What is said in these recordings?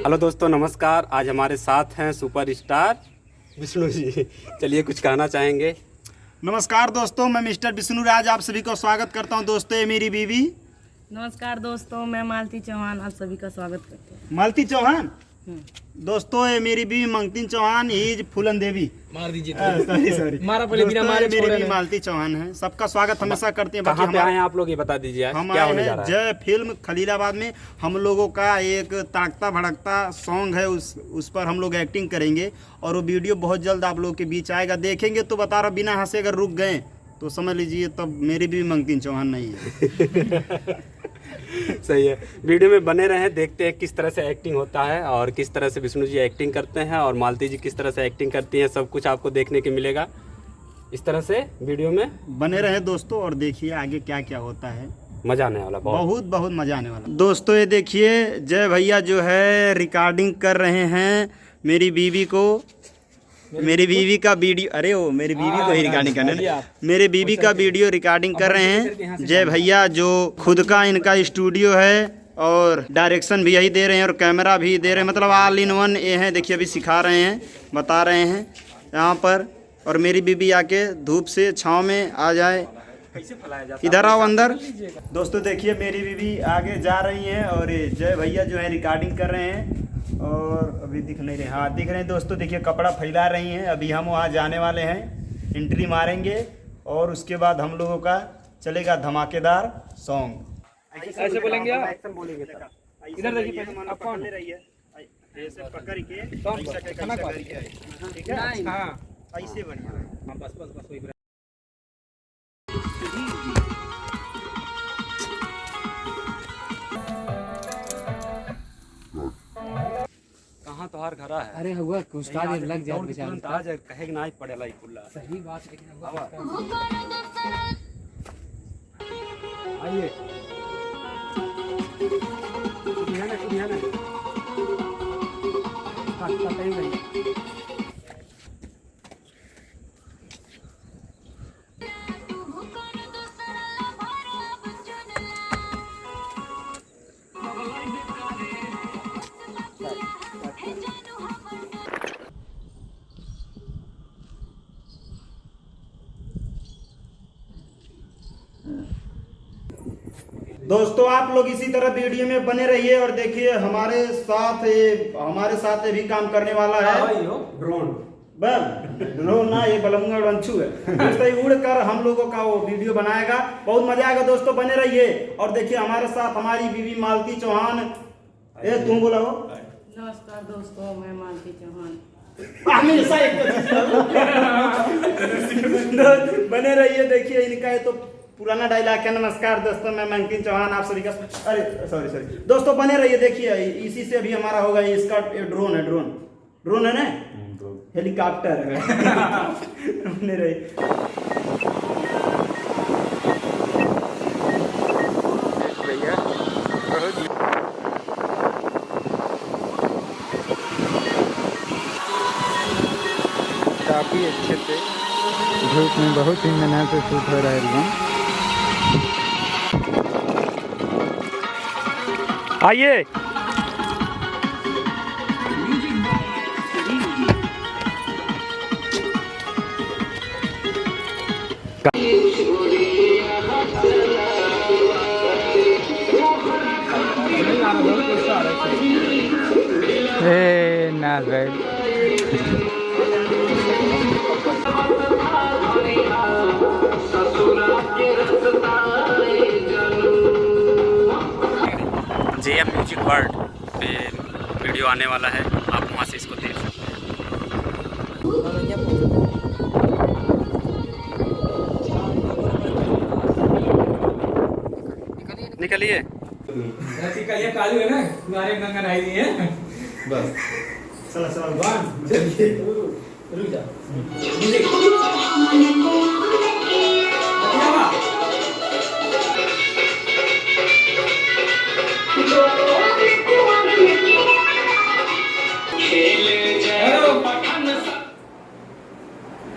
Hello दोस्तों, नमस्कार। आज हमारे साथ हैं सुपर स्टार विष्णु जी। चलिए कुछ कहना चाहेंगे। नमस्कार दोस्तों, मैं मिस्टर विष्णु राज आप सभी को स्वागत करता हूं। दोस्तों ये मेरी बीवी। नमस्कार दोस्तों, मैं मालती चौहान आप सभी का स्वागत करती हूँ। मालती चौहान। दोस्तों ये मेरी बीवी मंगती चौहान, इज फूलन देवी। मार दीजिए सॉरी मारा पहले बिना मारे मेरी बीवी मालती चौहान है। सबका स्वागत हमेशा करते हैं। कहाँ पे आए हैं आप लोग, ये बता दीजिए। हम क्या आए होने जा हैं रहा है? जय फिल्म खलीलाबाद में। हम लोगों का एक तड़कता भड़कता सॉन्ग है, उस पर हम लोग एक्टिंग करेंगे और वो वीडियो बहुत जल्द आप लोगों के बीच आएगा। देखेंगे तो बता रहा, बिना हंसे अगर रुक गए तो समझ लीजिए तब मेरी भी मंगती चौहान नहीं है। सही है। वीडियो में बने रहें, देखते हैं किस तरह से एक्टिंग होता है और किस तरह से विष्णु जी एक्टिंग करते हैं और मालती जी किस तरह से एक्टिंग करती हैं। सब कुछ आपको देखने को मिलेगा इस तरह से। वीडियो में बने रहे दोस्तों और देखिए आगे क्या क्या होता है। मजा आने वाला, बहुत बहुत मजा आने वाला। दोस्तों ये देखिए जय भैया जो है रिकॉर्डिंग कर रहे हैं मेरी बीवी को। मेरी बीवी का वीडियो, अरे वो मेरी बीवी को ही रिकॉर्डिंग करने ना, मेरे बीवी का वीडियो रिकॉर्डिंग कर रहे हैं जय भैया, जो खुद का इनका स्टूडियो है और डायरेक्शन भी यही दे रहे हैं और कैमरा भी दे रहे हैं। मतलब ऑल इन वन ये है। देखिए अभी सिखा रहे हैं, बता रहे हैं यहाँ पर। और मेरी बीवी आके धूप से छाँव में आ जाए। इधर आओ अंदर। दोस्तों देखिए मेरी बीवी आगे जा रही हैं और ये जय भैया जो है रिकॉर्डिंग कर रहे हैं और अभी दिख नहीं रहे। हाँ दिख रहे हैं दोस्तों। देखिए कपड़ा फैला रही हैं। अभी हम वहाँ जाने वाले हैं, एंट्री मारेंगे और उसके बाद हम लोगों का चलेगा धमाकेदार सॉन्ग। ऐसे बोलेंगे आप? एक्शन बोलेंगे। इधर देखिए, आप कौन? ऐसे पकड़ के खाना खा ठीक है। हाँ ऐसे बढ़िया। बस बस बस वही। कहाँ तोहार घरा है? अरे हुआ उसका भी लग जाए तुरंत आ जाए, कहेगा ना ही पड़ेला ही खुला। सही बात, लेकिन आइए। दोस्तों आप लोग इसी तरह वीडियो में बने रहिए और देखिए हमारे साथ ये भी काम करने वाला है ड्रोन। ड्रोन ना, ये बलमुआ रंछू है। दोस्तों ये उड़ कर हम लोगों का वो वीडियो बनाएगा, बहुत मजा आएगा। दोस्तों बने रहिए और देखिए हमारे साथ हमारी बीवी मालती चौहान। ए तुम बोला हो। नमस्कार दोस्तों, मैं मालती चौहान। हमेशा एक बने रहिए। देखिए इनका ये तो पुराना डायलॉग है। नमस्कार दोस्तों, मैं मंकिन चौहान आप सभी का। अरे सॉरी दोस्तों बने रहिए। देखिए इसी से अभी हमारा होगा। इसका ड्रोन है, ड्रोन है ना, हेलीकॉप्टर है। बने रहिए। काफ़ी अच्छे से धूप में बहुत ही मेहनत से शूट हो रहा है एकदम। आइए ना गए। JM म्यूजिक वर्ल्ड पे वीडियो आने वाला है, आप वहाँ से इसको देख सकते हैं। निकलिए। कालू है ना, तुम्हारे गंगा नहाई दी है बस। चलो चलिए रुक जा।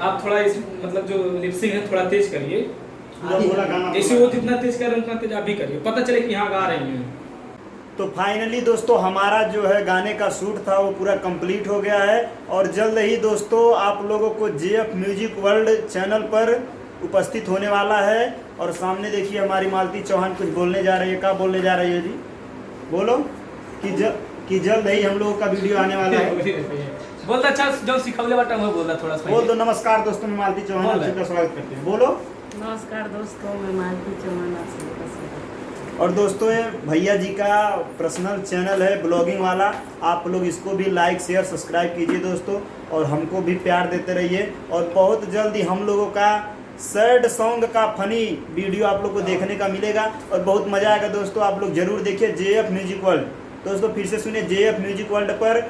आप थोड़ा इस मतलब जो लिपसिंग है थोड़ा तेज करिए। जैसे वो जितना तेज कर रहे हैं उतना तेज आप भी करिए, पता चले कि यहाँ गा रही हैं। तो फाइनली दोस्तों हमारा जो है गाने का शूट था वो पूरा कंप्लीट हो गया है और जल्द ही दोस्तों आप लोगों को JF म्यूजिक वर्ल्ड चैनल पर उपस्थित होने वाला है। और सामने देखिए हमारी मालती चौहान कुछ बोलने जा रही है। क्या बोलने जा रही है जी? बोलो कि जल्द ही हम लोगों का वीडियो आने वाला है। बोलता अच्छा जो सिखौले बाटा वो बोलता थोड़ा सा। बोल दो नमस्कार दोस्तों, मैं मालती चौहान आप सबका स्वागत करते हैं। बोलो। नमस्कार दोस्तों, मैं मालती चौहान आप सभी का स्वागत। और दोस्तों ये भैया जी का पर्सनल चैनल है ब्लॉगिंग वाला, आप लोग इसको भी लाइक शेयर सब्सक्राइब कीजिए दोस्तों और हमको भी प्यार देते रहिए। और बहुत जल्दी हम लोगों का सैड सॉन्ग का फनी वीडियो आप लोग को देखने का मिलेगा और बहुत मज़ा आएगा दोस्तों। आप लोग जरूर देखिए JF म्यूजिक वर्ल्ड। दोस्तों फिर से सुनिए, JF म्यूजिक वर्ल्ड पर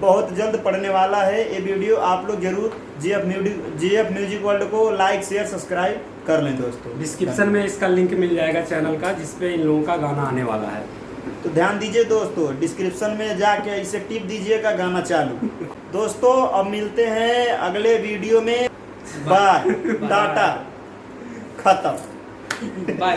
बहुत जल्द पड़ने वाला है ये वीडियो। आप लोग जरूर JF म्यूजिक वर्ल्ड को लाइक शेयर सब्सक्राइब कर लें दोस्तों। डिस्क्रिप्शन में इसका लिंक मिल जाएगा चैनल का, जिसपे इन लोगों का गाना आने वाला है। तो ध्यान दीजिए दोस्तों, डिस्क्रिप्शन में जाके इसे टिप दीजिएगा, गाना चालू। दोस्तों अब मिलते हैं अगले वीडियो में। बाय, टाटा, खत्म। बाय।